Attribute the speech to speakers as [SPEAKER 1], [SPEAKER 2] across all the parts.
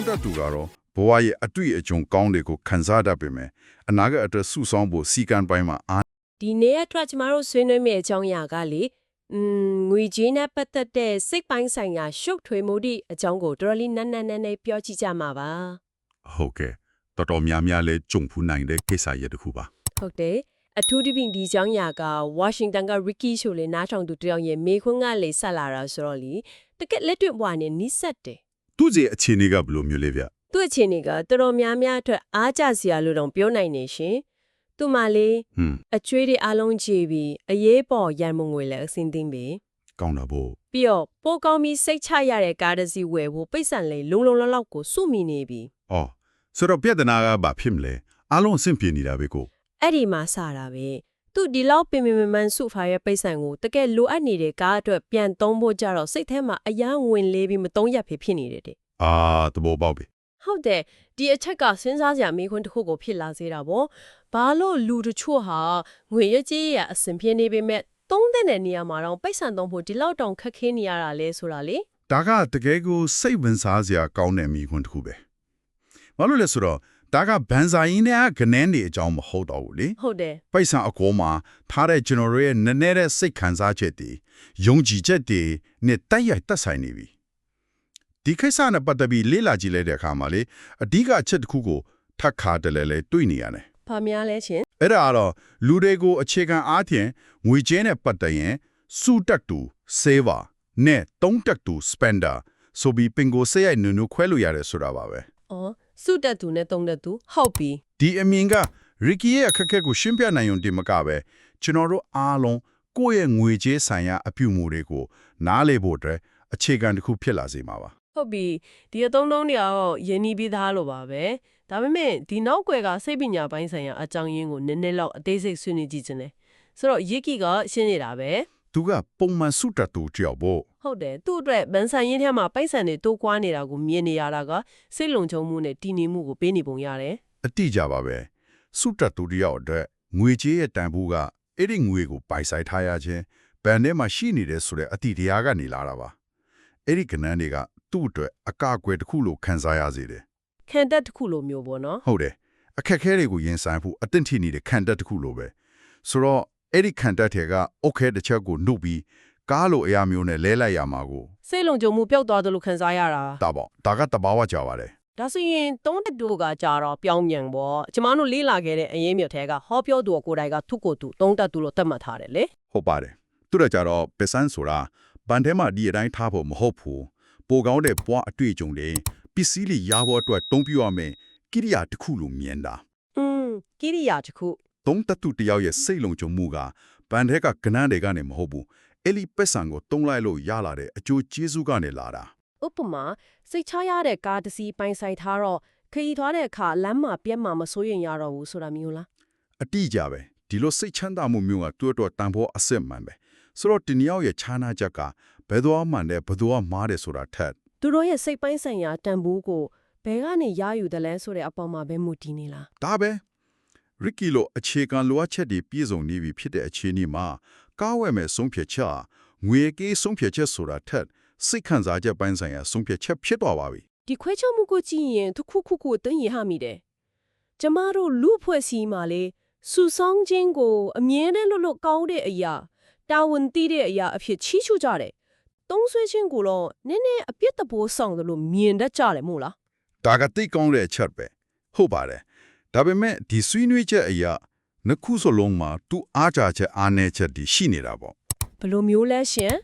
[SPEAKER 1] တက်သူကတော့ဘဝရဲ့အတွေ့အကြုံကောင်းတွေကိုခန်းစားတတ်ပေမဲ့အနာဂတ်အတွက်စုဆောင်းဖို့စီကံပိုင်းမှာအားဒ
[SPEAKER 2] ီနေ့အတွက်ကျမတို့ဆွေးနွေးမယ့်အကြောင်းအရာကလေငွေကြေးနဲ့ပတ်သက်တဲ့စိတ်ပိုင်းဆိုင်ရာရှုပ်ထွေးမှုတွေအကြောင်းကိုတော်တော်လေးနန်းနန်းပြောကြည့်ကြမှာပါ
[SPEAKER 1] ဟုတ်ကဲ့တော်တော်များများလဲကြုံဖူးနိုင်တဲ့ကိစ္စရပ်တစ်ခုပါ
[SPEAKER 2] ဟုတ်တယ်အထူးသဖြင့်ဒီအကြောင်းအရာကဝါရှင်တန်က Ricky ရှိုလေနားထောင်သူတယောက်ရဲ့မေခွန်းကလေဆက်လာတာဆိုတော့လေတကယ်လက်တွေ့ဘဝနဲ့နီးစပ်တယ်
[SPEAKER 1] သူ့ရဲ့အခြေအနေကဘယ်လိုမျိုးလဲဗျ
[SPEAKER 2] သူ့အခြေအနေကတော်တော်များများအတွက်အားကျစရာလို့တော့ပြောနိုင်နေရှင်သူမှလေအကျွေးတွေအလုံးကြည့်ပြီးအရေးပေါ်ရန်မုံငွေလည်းအစင်းသိမ့်ပြီ
[SPEAKER 1] ကောင်းတာပေါ့
[SPEAKER 2] ပြီးတော့ပိုကောင်းပြီးစိတ်ချရတဲ့ကားတစ်စီးဝယ်ဖို့ပိတ်ဆန်လေလုံလောက်ကိုစုမိနေပြီ
[SPEAKER 1] အော်ဆိုတော့ပြဿနာကဘာဖြစ်မလဲအားလုံးအဆင်ပြေနေတာပဲကို
[SPEAKER 2] အဲ့ဒီမှာစတာပဲသူဒီလောက်ပင်မန်စုဖာရဲ့ပိတ်ဆန်ကိုတကယ်လိုအပ်နေတဲ့ကားအတွက်ပြန်သုံးဖို့ကြတော့စိတ်ထဲမှာအယမ်းဝင်လေးပြီးမသုံးရဖြစ်နေတယ်တဲ့
[SPEAKER 1] အာသဘောပေါက်ပြီ
[SPEAKER 2] ဟုတ်တယ်ဒီအချက်ကစဉ်းစားစရာမေးခွန်းတစ်ခုကိုဖြစ်လာစေတာပေါ့ဘာလို့လူတချို့ဟာငွေရကြေးရအဆင်ပြေနေပေမဲ့သုံးတဲ့နေရာမှာတော့ပိတ်ဆန်သုံးဖို့ဒီလောက်တောင်ခက်ခဲနေရတာလဲဆိုတာလေ
[SPEAKER 1] ဒါကတကယ်ကိုစိတ်ဝင်စားစရာကောင်းတဲ့မိခွန်းတစ်ခုပဲဘာလို့လဲဆိုတော့ဒါကဘန်ဇာရင်နဲ့ကနေနေအကြောင်းမဟုတ်တော့ဘူးလေ
[SPEAKER 2] ဟုတ်တယ်
[SPEAKER 1] ပိတ်ဆံအကောမှာထားတဲ့ကျွန်တော်တို့ရဲ့နည်းနည်းတဲ့စိတ်ခံစားချက်တွေယုံကြည်ချက်တွေနဲ့တိုက်ရိုက်သက်ဆိုင်နေပြီဒီကိစ္စနဲ့ပတ်သက်ပြီးလေ့လာကြည့်လိုက်တဲ့အခါမှာလေအဓိကအချက်တစ်ခုကိုထပ်ခါတလဲလဲတွေ့နေရတယ်
[SPEAKER 2] ။ဘာများလဲရှင်
[SPEAKER 1] အဲ့ဒါကတော့လူတွေကိုအခြေခံအားဖြင့်ငွေကြေးနဲ့ပတ်သက်ရင်စုတက်တူ saver နဲ့တုံးတက်တူ spender ဆိုပြီးပင်ကိုစိတ်ရိုက်နုံခွဲလို့ရတယ်ဆိုတာပါပဲ
[SPEAKER 2] ။အော်စုတက်သူနဲ့သုံးတက်သူဟုတ်ပြီ
[SPEAKER 1] ဒီအမြင်က Ricky ရဲ့အခက်အခဲကိုရှင်းပြနိုင်ုံတင်မကပဲကျွန်တော်တို့အားလုံးကိုယ့်ရဲ့ငွေကြေးဆိုင်ရာအပြုအမူတွေကိုနားလည်ဖို့အတွက်အခြေခံတစ်ခုဖြစ်လာစေမှာပါ
[SPEAKER 2] ။ဟုတ်ပြီဒီအသုံးတွေကတော့ယဉ်နီးပြီးသားလို့ပါပဲ။ဒါပေမဲ့ဒီနောက်ွယ်ကစိတ်ပညာပိုင်းဆိုင်ရာအကြောင်းရင်းကိုနည်းနည်းလောက်အသေးစိတ်ဆွေးနွေးကြည့်ခြင်းလေ။ဆိုတော့ရစ်ကီကရှင်းနေတာပဲ
[SPEAKER 1] သူကပုံမှန်စုတက်တူကြောက်ဖို့
[SPEAKER 2] ။ဟုတ်တယ်သူ့အတွက်ဗန်ဆိုင်ရင်ထဲမှာပိုက်ဆံတွေတိုးကွာနေတာကိုမြင်နေရတာကစိတ်လုံခြုံမှုနဲ့တည်နေမှုကိုပေးနေပုံရတယ်
[SPEAKER 1] အတိအကျပါပဲစုတက်တူတယောက်အတွက်ငွေကြေးရဲ့တန်ဖိုးကအဲ့ဒီငွေကိုပိုင်ဆိုင်ထားရခြင်းဘန်ထဲမှာရှိနေတယ်ဆိုတဲ့အတိတရားကနေလာတာပါအဲ့ဒီကဏ္ဍတွေကသူ့အတွက်အကာအကွယ်တစ်ခုလို့ခံစားရစေတယ်
[SPEAKER 2] ။ခံတက်တစ်ခုလိုမျိုးပေါ့နော်
[SPEAKER 1] ဟုတ်တယ်အခက်အခဲတွေကိုရင်ဆိုင်ဖို့အသင့်ထိနေတဲ့ခံတက်တစ်ခုလိုပဲဆိုတော့အဲ့ဒီခံတက်တွေကအိုခဲတစ်ချက်ကိုနှုတ်ပြီးကားလိုအရာမျိုးနဲ့လဲလိုက်ရမှာကို
[SPEAKER 2] ။စိတ်လုံခြုံမှုပျောက်သွားတယ်လို့ခံစားရတာ
[SPEAKER 1] ဒါပေါ့ဒါကတဘာဝကြပါတယ်
[SPEAKER 2] ဒါဆိုရင်သုံးတက်တို့ကကြတော့ပြောင်းပြန်ပေါ့ကျမတို့လေးလာခဲ့တဲ့အရင်မြတ်ထဲကဟောပြောသူကိုယ်တိုင်ကသူ့ကိုယ်သူသုံးတက်သူလို့သတ်မှတ်ထားတယ်လေ
[SPEAKER 1] ဟုတ်ပါတယ်သူတို့ကြတော့ပက်ဆန်းဆိုတာဘန်ထဲမှာဒီအတိုင်းထားဖို့မဟုတ်ဘူးပိုကောင်းတဲ့ဘွားအတွေ့အကြုံတွေပစ္စည်းလေးရဖို့အတွက်တုံးပြရမယ်ကိရိယာတစ်ခုလိုမြင်တာ
[SPEAKER 2] ကိရိယာတစ်ခု
[SPEAKER 1] သုံးတတူတယောက်ရဲ့စိတ်လုံခြုံမှုကဘန်ထဲကကဏ္ဍတွေကနေမဟုတ်ဘူးအဲ့ဒီပက်ဆန်ကိုတုံးလိုက်လို့ရလာတဲ့အကျိုးကျေးဇူးကနေလာတာ
[SPEAKER 2] ဥပမာစိတ်ချရတဲ့ကားတစ်စီးပိုင်ဆိုင်ထားတော့ခရီးသွားတဲ့အခါလမ်းမှာပြက်မှာမစိုးရင်ရတော့ဘူးဆိုတာမျိုးလား
[SPEAKER 1] အတိအကျပဲဒီလိုစိတ်ချမ်းသာမှုမျိုးကတွတ်တော့တန်ဖို့အစစ်မှန်ပဲဆိုတော့ဒီနှစ်ယောက်ရဲ့ခြားနာချက်ကဘယ်တော့မှနဲ့ဘယ်တော့မှမားတယ်ဆိုတာထက်
[SPEAKER 2] သူတို့ရဲ့စိတ်ပိုင်းဆိုင်ရာတန်ဖိုးကိုဘယ်ကနေရယူတယ်လဲဆိုတဲ့အပေါ်မှာပဲမူတည်နေလား
[SPEAKER 1] ဒါပဲ Ricky လိုအခြေခံလိုအပ်ချက်တွေပြည့်စုံနေပြီဖြစ်တဲ့အခြေအနေမှာကားဝယ်မဲ့ဆုံးဖြတ်ချက်ငွေကြေးဆုံးဖြတ်ချက်ဆိုတာထက်စိတ်ခံစားချက်ပိုင်းဆိုင်ရာဆုံးဖြတ်ချက်ဖြစ်သွားပါပြီ
[SPEAKER 2] ဒီခွဲခြားမှုကိုကြည့်ရင်တစ်ခုတင်းရဟမိတယ်ကျမတို့လူဖွဲ့စီမှာလေစူဆောင်းခြင်းကိုအမြဲတမ်းလို့ကောင်းတဲ့အရာတာဝန်တည်တဲ့အရာအဖြစ်ချီးချူးကြတယ်သုံးဆွဲခြင်းကိုတော့နည်းနည်းအပြစ်တပိုးဆောင်တယ်လို့မြင်တတ်ကြတယ်မို့လား
[SPEAKER 1] ဒါကတိတ်ကောင်းတဲ့အချက်ပဲဟုတ်ပါတယ်ဒါပေမဲ့ဒီဆွေးနွေးချက်အရာနှစ်ခုစလုံးမှာသူအားကြချက်အားနည်းချက်တွေရှိနေတာပေါ့
[SPEAKER 2] ဘယ်လိုမျိုးလဲရှင်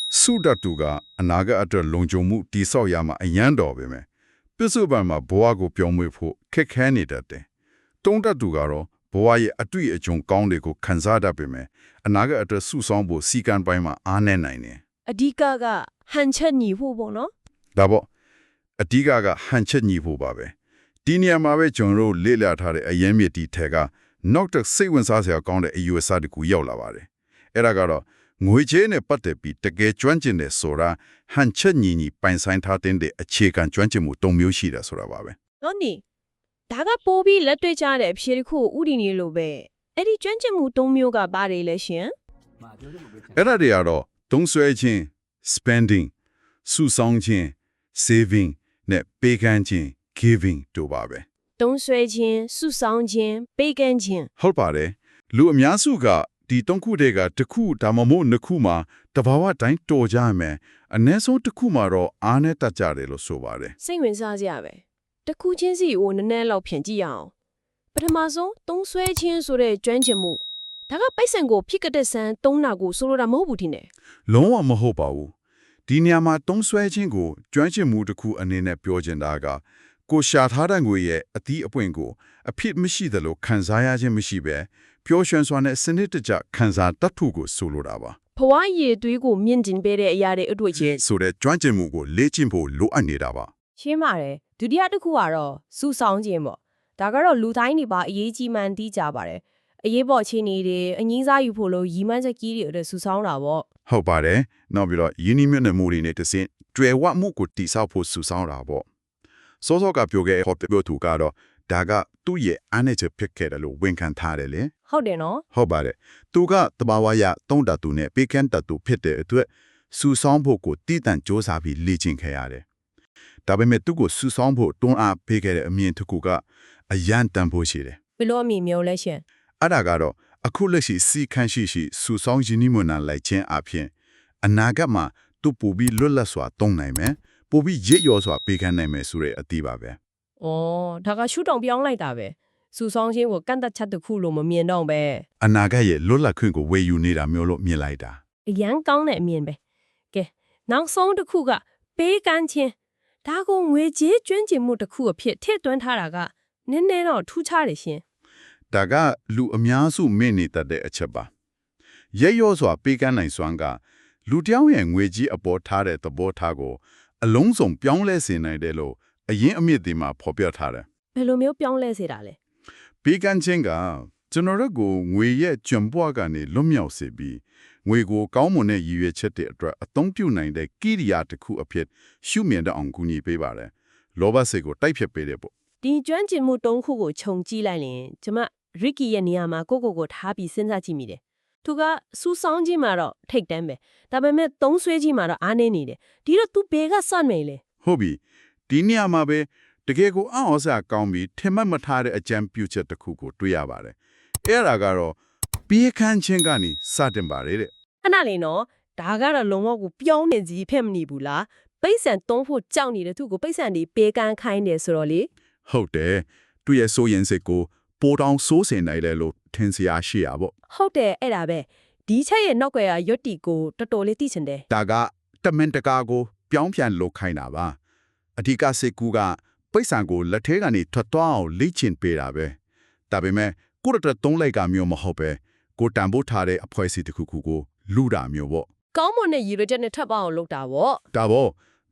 [SPEAKER 1] စုတတ်သူကအနာဂတ်အတွက်လုံခြုံမှုတိဆောက်ရမှာအရန်တော်ပဲမယ်ပစ္စုပန်မှာဘဝကိုပြောင်းမွေးဖို့ခက်ခဲနေတတ်တယ်တုံးတတ်သူကတော့ဘဝရဲ့အတွေ့အကြုံကောင်းတွေကိုခန်းစားတတ်ပေမဲ့အနာဂတ်အတွက်စုဆောင်းဖို့စီကံပိုင်းမှာအားနည်းနိုင်တယ်
[SPEAKER 2] အဓိကကဟန်ချက်ညီဖို့ပေါ့နော်
[SPEAKER 1] ဒါပေါ့အဓိကဟန်ချက်ညီဖို့ပါပဲဒီနေရာမှာပဲကျွန်တော်တို့လေ့လာထားတဲ့အရင်မြစ်ဒီထက်ကနောက်တစ်စိတ်ဝင်စားစရာကောင်းတဲ့အယူအဆတစ်ခုရောက်လာပါတယ်အဲ့ဒါကတော့ငွေကြေးနဲ့ပတ်သက်ပြီးတကယ်ကျွမ်းကျင်တဲ့ဆိုတာဟန်ချက်ညီပိုင်ဆိုင်ထားတဲ့အခြေခံကျွမ်းကျင်မှု၃မျိုးရှိတယ်ဆိုတာပါပဲ
[SPEAKER 2] နော်နီဒါကပိုးပြီးလက်တွေ့ကြတဲ့အဖြေတစ်ခုကိုဥတည်နေလို့ပဲအဲ့ဒီကျွမ်းကျင်မှု၃မျိုးကဘာတွေလဲရှင်
[SPEAKER 1] အဲ့ဒါတွေကတော့သုံးဆွဲခြင်း spending စုဆောင်းခြင်း saving နဲ့ပေးကမ်းခြင်း giving တို့ပါပဲ
[SPEAKER 2] သုံးဆွဲခြင်းစုဆောင်းခြင်းပေးကမ်းခြင်း
[SPEAKER 1] ဟုတ်ပါတယ်လူအများစုကဒီသုံးခုတည်းကတစ်ခုဒါမှမဟုတ်နှစ်ခုမှာတဘာဝတိုင်းတော်ကြမယ်အနည်းဆုံးတစ်ခုမှာတော့အားနဲ့တတ်ကြတယ်လို့ဆိုပါတယ်
[SPEAKER 2] စိတ်ဝင်စားစရာပဲတစ်ခုချင်းစီကိုနည်းနည်းလောက်ဖြန့်ကြည့်ရအောင်ပထမဆုံးသုံးဆွဲခြင်းဆိုတဲ့ကျွမ်းကျင်မှုဒါကပိုက်ဆံကိုဖြစ်ကတဲ့ဆန်းသုံးတာကိုဆိုလိုတာမဟုတ်ဘူးထင်တယ်
[SPEAKER 1] လုံးဝမဟုတ်ပါဘူးဒီနေရာမှာသုံးဆွဲခြင်းကိုကျွမ်းကျင်မှုတစ်ခုအနေနဲ့ပြောချင်တာကကိုရှာထားတဲ့ငွေရဲ့အသီးအပွင့်ကိုအဖြစ်မရှိသလိုခံစားရခြင်းမရှိပဲပျော်ရွှင်စွာနဲ့စနစ်တကျခံစားတတ်ဖို့ကိုဆိုလိုတာပါ
[SPEAKER 2] ဘဝရည်သွေးကိုမြင့်တင်ပေးတဲ့အရာတွေအတွေ့အကြုံ
[SPEAKER 1] ဆိုတဲ့ကျွမ်းကျင်မှုကိုလေ့ကျင့်ဖို့လိုအပ်နေတာပါ
[SPEAKER 2] ရှင်းပါတယ်ဒုတိယတစ်ခုကတော့စုဆောင်းခြင်းပေါ့ဒါကတော့လူတိုင်းတွေပါအရေးကြီးမှန်းသိကြပါတယ်အရေးပေါ်အခြေအနေတွေအငင်းစားယူဖို့လို့ရီမန်းချက်ကြီးတွေအတွက်စုဆောင်းတာပေါ့
[SPEAKER 1] ဟုတ်ပါတယ်နောက်ပြီးတော့ယင်းနှမြနဲ့မှုတွေနဲ့တစင်တွေ့ဝမှုကိုတိဆောက်ဖို့စုဆောင်းတာပေါ့စောစောကပြောခဲ့ဟောပြောသူကတော့ဒါကသူ့ရဲ့အားနဲ့ချက်ဖြစ်ခဲ့တယ်လို့ဝန်ခံထားတယ်လေ
[SPEAKER 2] ဟုတ်တယ်နော်
[SPEAKER 1] ဟုတ်ပါတယ်သူကတဘာဝရသုံးတတ်သူနဲ့ပေးကမ်းတတ်သူဖြစ်တဲ့အတွက်စူဆောင်းဖို့ကိုတည်တံ့စ조사ပြီးလေ့ကျင့်ခဲ့ရတယ်ဒါပေမဲ့သူ့ကိုစူဆောင်းဖို့တွန်းအားပေးခဲ့တဲ့အမြင်တစ်ခုကအယံတန်ဖို့ရှိတယ်
[SPEAKER 2] ဘယ်လိုအမြင်မျိုးလဲရှင်
[SPEAKER 1] အဲ့ဒါကတော့အခုလက်ရှိစီခန့်ရှိစူဆောင်းရင်းနှီးမွန်နာလိုက်ခြင်းအပြင်အနာဂတ်မှာသူပူပြီးလွတ်လပ်စွာသုံးနိုင်မယ်ပူပြီးရစ်ရောစွာပေးကမ်းနိုင်မယ်ဆိုတဲ့အသီးပါပဲ
[SPEAKER 2] ဩဒါကရှုထောင့်ပြောင်းလိုက်တာပဲစုဆောင်းခြင်းကိုကန့်သက်ချက်တစ်ခုလို့မမြင်တော့ပဲ
[SPEAKER 1] အနာဂတ်ရဲ့လွတ်လပ်ခွင့်ကိုဝေယူနေတာမျိုးလို့မြင်လိုက်တာ
[SPEAKER 2] အရန်ကောင်းတဲ့အမြင်ပဲကဲနောက်ဆုံးတစ်ခုကပေးကမ်းခြင်းဒါကိုငွေကြေးကျွမ်းကျင်မှုတစ်ခုအဖြစ်ထည့်သွင်းထားတာကနည်းနည်းတော့ထူးခြားတယ်ရှင်
[SPEAKER 1] ဒါကလူအများစုမင်းနေတတ်တဲ့အချက်ပါရဲရောစွာပေးကမ်းနိုင်စွမ်းကလူတစ်ယောက်ရဲ့ငွေကြီးအပေါ်ထားတဲ့သဘောထားကိုအလုံးစုံပြောင်းလဲစေနိုင်တယ်လို့အရင်အမြင့်ဒီမှာဖော်ပြထားတယ်
[SPEAKER 2] ဘယ်လိုမျိုးပြောင်းလဲစေတာလဲ
[SPEAKER 1] ပေးကမ်းခြင်းကကျွန်တော်တို့ကိုငွေရဲ့ကျွံပွားကနေလွတ်မြောက်စေပြီးငွေကိုကောင်းမွန်တဲ့ရည်ရွယ်ချက်တွေအတွက်အသုံးပြုနိုင်တဲ့ကိရိယာတစ်ခုအဖြစ်ရှုမြင်တဲ့အောင်ကူညီပေးပါတယ်လောဘစိတ်ကိုတိုက်ဖြတ်ပေးတယ်ပေါ့
[SPEAKER 2] ဒီကျွမ်းကျင်မှု၃ခုကိုခြုံကြည့်လိုက်ရင်ကျမရစ်ကီရဲ့နေရာမှာကိုထားပြီးစဉ်းစားကြည့်မိတယ်သူကစူဆောင်းခြင်းမှာတော့ထိတ်တန်းပဲဒါပေမဲ့သုံးဆွဲခြင်းမှာတော့အားနေနေတယ်ဒီတော့သူဘယ်ကစမယ်လဲ
[SPEAKER 1] ဟုတ်ပြီဒီနေရာမှာပဲတကယ်ကိုအံ့ဩစရာကောင်းပြီးထင်မှတ်မထားတဲ့အကြံပြုချက်တစ်ခုကိုတွေ့ရပါတယ်အဲ့ဒါကတော့ပေးကမ်းခြင်းကနေစတင်ပါတယ်တဲ့
[SPEAKER 2] ခဏလေးနော်ဒါကတော့လုံးဝကိုပြောင်းနေကြီးဖြစ်မနေဘူးလားပိတ်ဆန်သုံးဖို့ကြောက်နေတဲ့သူကိုပိတ်ဆန်ဒီပေးကမ်းခိုင်းတယ်ဆိုတော့လေ
[SPEAKER 1] ဟုတ်တယ်သူရဲ့စိုးရင်စိတ်ကိုပိုတောင်စိုးစင်နိုင်တယ်လို့ထင်စရာရှိရပေါ့
[SPEAKER 2] ဟုတ်တယ်အဲ့ဒါပဲဒီချက်ရဲ့နောက်ကွယ်ကရွတ်တီကိုတော်တော်လေးသိချင်တယ်
[SPEAKER 1] ဒါကတမင်တကာကိုပြောင်းပြန်လုပ်ခိုင်းတာပါအဓိကစိတ်ကူကပိတ်ဆံကိုလက်ထဲကနေထွက်သွားအောင်လေ့ကျင့်ပေးတာပဲဒါပေမဲ့ကိုရတဲ့သုံးလိုက်ကမျိုးမဟုတ်ပဲကိုတန်ဖို့ထားတဲ့အဖွဲ့အစည်းတစ်ခုခုကိုလူတာမျိုးပေါ့
[SPEAKER 2] ကောင်းမွန်တဲ့ရည်ရွယ်ချက်နဲ့ထပ်ပါအောင်လုပ်တာပေါ့
[SPEAKER 1] ဒါပေါ့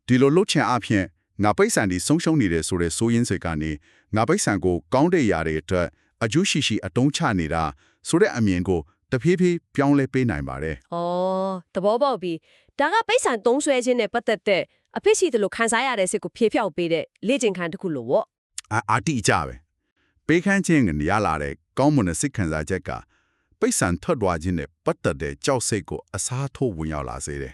[SPEAKER 1] ဒီလိုလုပ်ချင်အဖြစ်ငါပိတ်ဆံဒီဆုံးရှုံးနေတယ်ဆိုတဲ့စိုးရင်းစိတ်ကနေငါပိတ်ဆံကိုကောင်းတဲ့ຢာတွေအတွက်အကျိုးရှိရှိအတုံးချနေတာဆိုတဲ့အမြင်ကိုတဖြည်းဖြည်းပြောင်းလဲပေးနိုင်ပါတယ်
[SPEAKER 2] ဩသဘောပေါက်ပြီဒါကပိတ်ဆန်သုံးဆွဲခြင်းနဲ့ပတ်သက်တဲ့အဖြစ်ရှိသလိုခန်းစားရတဲ့စိတ်ကိုဖြေဖျောက်ပေးတဲ့လေ့ကျင့်ခန်းတစ်ခုလို့ပေါ့
[SPEAKER 1] အာတိကြပဲပေးခန်းခြင်းကနေရလာတဲ့ကောင်းမွန်တဲ့စိတ်ခံစားချက်ကပိတ်ဆံထွက်သွားခြင်းနဲ့ပတ်သက်တဲ့ကြောက်စိတ်ကိုအစားထိုးဝင်ရောက်လာစေတယ်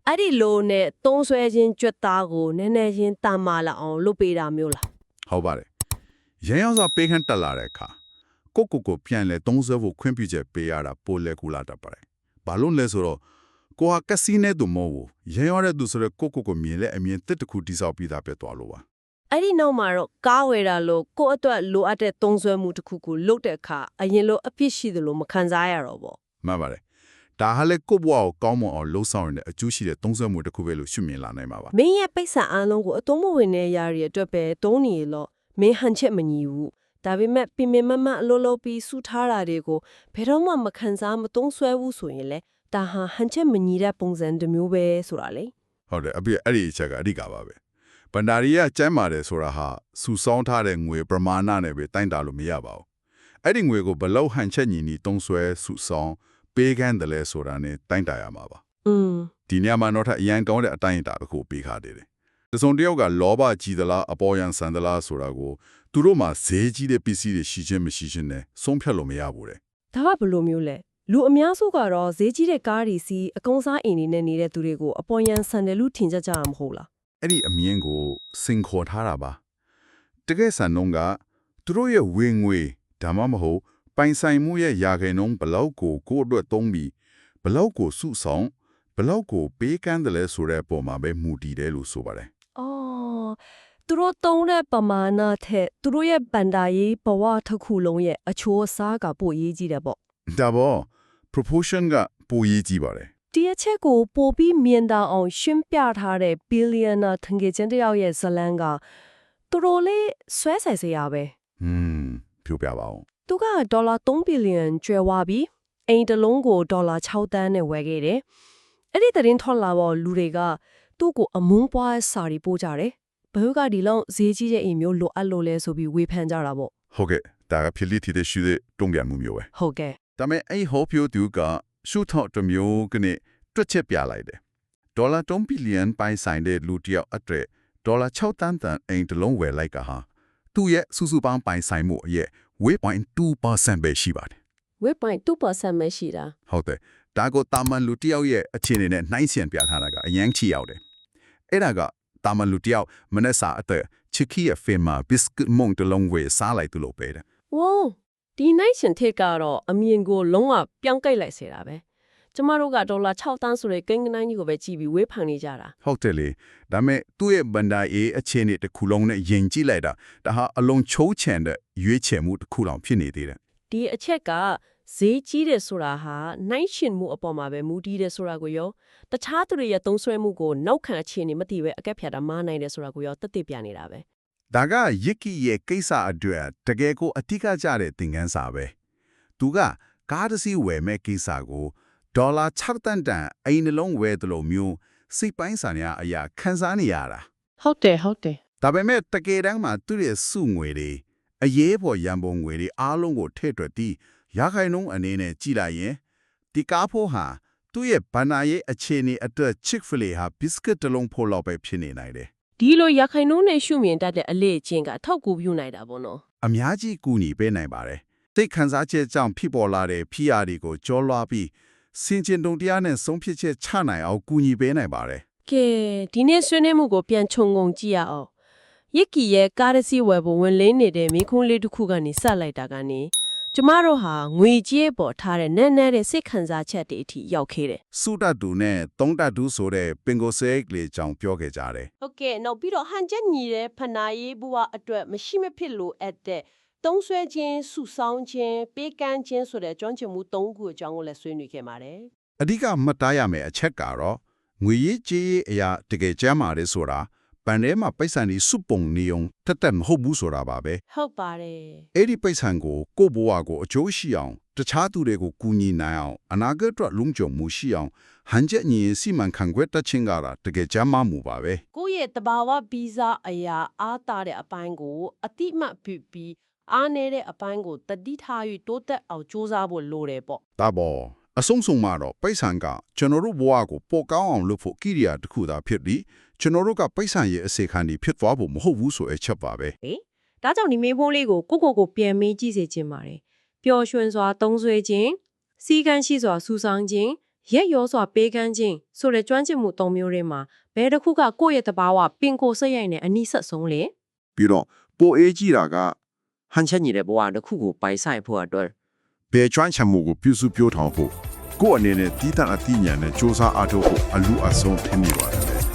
[SPEAKER 2] အဲ့ဒီလိုနဲ့သုံးဆွဲခြင်းကြွက်သားကိုနည်းနည်းချင်းတမ်းမာလာအောင်လုပ်ပေးတာမျိုးလား
[SPEAKER 1] ဟုတ်ပါတယ်ရန်ရောက်စွာပေးခန်းတက်လာတဲ့အခါကိုပြန်လဲသုံးစွဲဖို့ခွင့်ပြုချက်ပေးရတာပိုလဲကူလာတတ်ပါတယ်ဘာလို့လဲဆိုတော့ကိုဟာကက်စီနိုတူမဟုတ်ဘူးရန်ရောက်တဲ့သူဆိုတော့ကိုမြင်လဲအမြင်တစ်တစ်ခုတိစောက်ပြီးသားပဲသွားလို့ပါ
[SPEAKER 2] အဲ့ဒီနောက်မှာတော့ကားဝယ်တာလို့ကိုယ့်အတွက်လိုအပ်တဲ့သုံးဆွဲမှုတစ်ခုကိုလုပ်တဲ့အခါအရင်လိုအဖြစ်ရှိသလိုမခံစားရတော့ပေါ့
[SPEAKER 1] မှန်ပါတယ်ဒါဟာလေကိုဘွားကိုကောင်းမွန်အောင်လှုံ့ဆော်ရတဲ့အကျိုးရှိတဲ့သုံးစွဲမှုတစ်ခုပဲလို့ရှုမြင်လာနိုင်ပါပါ
[SPEAKER 2] မင်းရဲ့ပိတ်ဆန်အားလုံးကိုအသုံးမဝင်တဲ့ຢာတွေအတွက်ပဲသုံးနေလို့မင်းဟန်ချက်မညီဘူးဒါပေမဲ့ပြင်းပြမမအလိုလိုပြီးစူထားတာတွေကိုဘယ်တော့မှမခံစားမသုံးဆွဲဘူးဆိုရင်လေဒါဟာဟန်ချက်မညီတဲ့ပုံစံတစ်မျိုးပဲဆိုတာလေ
[SPEAKER 1] ဟုတ်တယ်အပြည့်အဲ့ဒီအချက်ကအဓိကပါပဲဗန္ဒာရီကကျမ်းပါတယ်ဆိုတာဟာစူဆောင်းထားတဲ့ငွေပမာဏနဲ့ပဲတိုင်းတာလို့မရပါဘူးအဲ့ဒီငွေကိုဘလောက်ဟန်ချက်ညီသုံးဆွဲစူဆောင်းပေးကမ်းတယ်လဲဆိုတာနဲ့တိုင်းတာရမှာပါ ဒီနေရာမှာတော့ထပ်အရန်ကောင်းတဲ့အတိုင်းအတာတစ်ခုပေးခါတယ်တစုံတစ်ယောက်ကလောဘကြီးသလားအပေါ်ယံဆန်သလားဆိုတာကိုသူတို့မှာဈေးကြီးတဲ့ပစ္စည်းတွေရှိခြင်းမရှိခြင်းနဲ့ဆုံးဖြတ်လို့မရဘူးတဲ့
[SPEAKER 2] ဒါကဘယ်လိုမျိုးလဲလူအများစုကတော့ဈေးကြီးတဲ့ကားတွေစီအကုန်းစားအိမ်တွေနဲ့နေတဲ့သူတွေကိုအပေါ်ယံဆန်တယ်လို့ထင်ကြကြမှာမဟုတ်လား
[SPEAKER 1] အ အဲ့ဒီအမြင်ကိုစင်ခေါ်ထားတာပါတကယ်ဆန်နှုန်းကသူတို့ရဲ့ဝင်ငွေဒါမှမဟုတ်ပိုင်ဆိုင်မှုရဲ့ရာခိုင်နှုန်းဘလောက်ကိုကိုယ့်အတွက်သုံးပြီးဘလောက်ကိုစုဆောင်ဘလောက်ကိုပေးကမ်းတယ်လဲဆိုတဲ့ပုံမှာပဲမူတည်တယ်လို့ဆိုပါတယ်
[SPEAKER 2] အော်သူတို့သုံးတဲ့ပမာဏထက်သူတို့ရဲ့ဗန္ဒာရေးဘဝတစ်ခုလုံးရဲ့အချိုးအစားကပိုရေးကြီးတယ်ပေါ့
[SPEAKER 1] ဒါပေါ့ proportion ကပိုရေးကြီးပါတယ်
[SPEAKER 2] ဒီအချက်ကိုပိုပြီးမြင်သာအောင်ရှင်းပြထားတဲ့ billionaire ထင်ကြီးချင်းတယောက်ရဲ့ဇလန်းကသူတို့လေးဆွဲဆယ်စရာပဲ
[SPEAKER 1] ပြောပြပါဦး
[SPEAKER 2] သူကဒေါ်လာ3ဘီလီယံကျွဲဝါပြီးအိမ်တစ်လုံးကိုဒေါ်လာ6သန်းနဲ့ဝယ်ခဲ့တယ်အဲ့ဒီသတင်းထွက်လာတော့လူတွေကသူ့ကိုအမုန်းပွားစာရီပို့ကြတယ်ဘယ်ကဒီလောက်ဈေးကြီးတဲ့အိမ်မျိုးလိုအပ်လို့လဲဆိုပြီးဝေဖန်ကြတာပေါ့
[SPEAKER 1] ဟုတ်ကဲ့ဒါကဖြစ်လိထီတဲ့ရှိတဲ့တုံ့ပြန်မှုမျိုးပဲ
[SPEAKER 2] ဟုတ်ကဲ့
[SPEAKER 1] ဒါပေမဲ့အဲ့ဟောပြောသူကရှုထောက်တစ်မျိုးကနေတွက်ချက်ပြလိုက်တယ်ဒေါ်လာ3ဘီလီယံပိုင်ဆိုင်တဲ့လူတစ်ယောက်အတွက်ဒေါ်လာ6တန်းတန်အိမ်တစ်လုံးဝယ်လိုက်ကဟာသူ့ရဲ့စုစုပေါင်းပိုင်ဆိုင်မှုရဲ့ 0.2% ပဲရှိပါတယ်
[SPEAKER 2] 0.2% ပဲရှိတာ
[SPEAKER 1] ဟုတ်တယ်ဒါကိုတာမန်လူတစ်ယောက်ရဲ့အခြေအနေနဲ့နှိုင်းယှဉ်ပြထားတာကအရင်ချီရောက်တယ်အဲ့ဒါကတာမန်လူတစ်ယောက်မနေ့စာအသက်ချစ်ခီရဲ့ဖင်မှာဘစ်ကတ်မုန်တစ်လုံးဝယ်စားလိုက်သူလို့ပဲတဲ့
[SPEAKER 2] ဝေါဒီနိုင်ရှင်ထက်ကတော့အမြင်ကိုလုံးဝပြောင်းကြိတ်လိုက်စေတာပဲကျမတို့ကဒေါ်လာ6တန်းဆိုတဲ့ကိန်းဂဏန်းကြီးကိုပဲကြည့်ပြီးဝေးဖန်နေကြတာ
[SPEAKER 1] ဟုတ်တယ်လေဒါပေမဲ့သူ့ရဲ့ဘန်ဒါရေးအခြေအနေတစ်ခုလုံးနဲ့ယဉ်ကြည့်လိုက်တာဒါဟာအလုံးချိုးချန်တဲ့ရွေးချယ်မှုတစ်ခုလောင်ဖြစ်နေသေးတယ်
[SPEAKER 2] ဒီအချက်ကဈေးကြီးတယ်ဆိုတာဟာနိုင်ရှင်မှုအပေါ်မှာပဲမူတည်တယ်ဆိုတာကိုရောတခြားသူတွေရဲ့သုံးဆွဲမှုကိုနောက်ခံအခြေအနေမသိပဲအကက်ဖြတ်တာမားနိုင်တယ်ဆိုတာကိုရောတက်ပြနေတာပဲ
[SPEAKER 1] ဒါကယစ်ကီရဲ့ကိစ္စအတွက်တကယ်ကိုအထူးကြတဲ့သင်ခန်းစာပဲသူကကားတစ်စီးဝယ်မဲ့ကိစ္စကိုဒေါ်လာ6တန်တန်အိမ်နှလုံးဝယ်တယ်လို့မျိုးစိတ်ပိုင်းဆိုင်ရာအရာခံစားနေရတာ
[SPEAKER 2] ဟုတ်တယ်ဟုတ်တယ်
[SPEAKER 1] ဒါပေမဲ့တကယ်တမ်းမှာသူ့ရဲ့စုငွေတွေအရေးပေါ်ရန်ပုံငွေတွေအားလုံးကိုထည့်တွက်ပြီးရခိုင်နှုန်းအနေနဲ့ကြည်လိုက်ရင်ဒီကားဖို့ဟာသူ့ရဲ့ဘဏ္ဍာရေးအခြေအနေအတွက် Chick-fil-A ဟာဘစ်ကတ်တစ်လုံးဖို့လောက်ပဲဖြစ်နေနိုင်တယ်
[SPEAKER 2] ဒီလိုရခိုင်နှုန်းနဲ့ရှုမြင်တတ်တဲ့အလေးအကျင့်ကအထောက်အကူပြုနိုင်တာပေါ့နော်
[SPEAKER 1] အများကြီးကူညီပေးနိုင်ပါတယ်စိတ်ခံစားချက်ကြောင့်ဖြစ်ပေါ်လာတဲ့ဖိအားတွေကိုကြောလွှားပြီးစင်ကျင်တုံတရားနဲ့ဆုံးဖြတ်ချက်ချနိုင်အောင်ကူညီပေးနိုင်ပါတယ်
[SPEAKER 2] ကဲဒီနေ့ဆွေးနွေးမှုကိုပြန်ခြုံငုံကြည့်ရအောင်ရစ်ကီရဲ့ကားရစီဝယ်ဖို့ဝင်လင်းနေတဲ့မိခွန်းလေးတစ်ခုကနေစလိုက်တာကနေကျမတို့ဟာငွေကြေးပေါ်ထားတဲ့နဲ့နဲ့တဲ့စိတ်ခံစားချက်တွေအထိရောက်ခဲ့တယ်
[SPEAKER 1] စုတတ်သူနဲ့သုံးတတ်သူဆိုတဲ့ပင်ကိုစဲကလေးကြောင့်ပြောခဲ့ကြတယ်
[SPEAKER 2] ဟုတ်ကဲ့နောက်ပြီးတော့ဟန်ချက်ညီတဲ့ဖနာရေးဘဝအတွက်မရှိမဖြစ်လို့အပ်တဲ့သုံးဆွဲခြင်းစုဆောင်းခြင်းပေးကမ်းခြင်းဆိုတဲ့ကျွမ်းကျင်မှု၃ခုအကြောင်းကိုလည်းဆွေးနွေးခဲ့ပါတယ်
[SPEAKER 1] အဓိကမှတ်သားရမယ့်အချက်ကတော့ငွေရေးကြေးရေးအရာတကယ်ကျမ်းမာတယ်ဆိုတာပန်ထဲမှာပိတ်ဆန်ဒီစုပုံနေုံတက်မဟုတ်ဘူးဆိုတာပါပဲ
[SPEAKER 2] ဟုတ်ပါတယ်
[SPEAKER 1] အဲ့ဒီပိတ်ဆန်ကိုကိုယ့်ဘဝကိုအကျိုးရှိအောင်တခြားသူတွေကိုကူညီနိုင်အောင်အနာဂတ်အတွက်လုံခြုံမှုရှိအောင်ဟန်ချက်ညီစီမံခန့်ခွဲတတ်ခြင်းကတကယ်ကျမ်းမာမှုပါပဲ
[SPEAKER 2] ကိုယ့်ရဲ့တဘာဝဗီဇအရာအားတာတဲ့အပိုင်းကိုအတိမတ်ပြုပြီးအားနည်းတဲ့အပိုင်းကိုတတိထား၍တိုးတက်အောင်စူးစမ်းဖို့လိုတယ်ပေါ့
[SPEAKER 1] ဒါပေါ်အဆုံးစုံမှာတော့ပိတ်ဆန်ကကျွန်တော်တို့ဘဝကိုပိုကောင်းအောင်လုပ်ဖို့ကိရိယာတစ်ခုသာဖြစ်ပြီးကျွန်တော်တို့ကပိတ်ဆန်ရဲ့အစေခံဒီဖြစ်သွားဖို့မဟုတ်ဘူးဆိုအချက်ပါပဲ
[SPEAKER 2] ဟေးဒါကြောင့်ဒီမေးခွန်းလေးကိုကိုပြန်မေးကြည့်စေချင်ပါတယ်ပျော်ရွှင်စွာသုံးဆွဲခြင်းစီကန်းရှိစွာစူဆောင်းခြင်းရက်ရောစွာပေးကမ်းခြင်းဆိုတဲ့ကျွမ်းကျင်မှု၃မျိုးတွေမှာဘယ်တစ်ခုကကိုယ့်ရဲ့တဘာဝပင်ကိုယ်စိတ်ရိုက်နဲ့အနိဆက်ဆုံးလဲ
[SPEAKER 1] ပြီးတော့ပိုအေးကြည့်တာက
[SPEAKER 3] ဟန်ချက်ညီတဲ့ဘဝတစ်ခုကိုပိုင်ဆိုင်ဖို့အတွက်
[SPEAKER 1] ဘယ်ကျွမ်းချမှုကိုပြုစုပြောထောင်ဖို့ကိုယ့်အနေနဲ့တည်တံ့အသိဉာဏ်နဲ့စ조사အားထုတ်ဖို့အလူအဆုံးထင်နေပါတယ်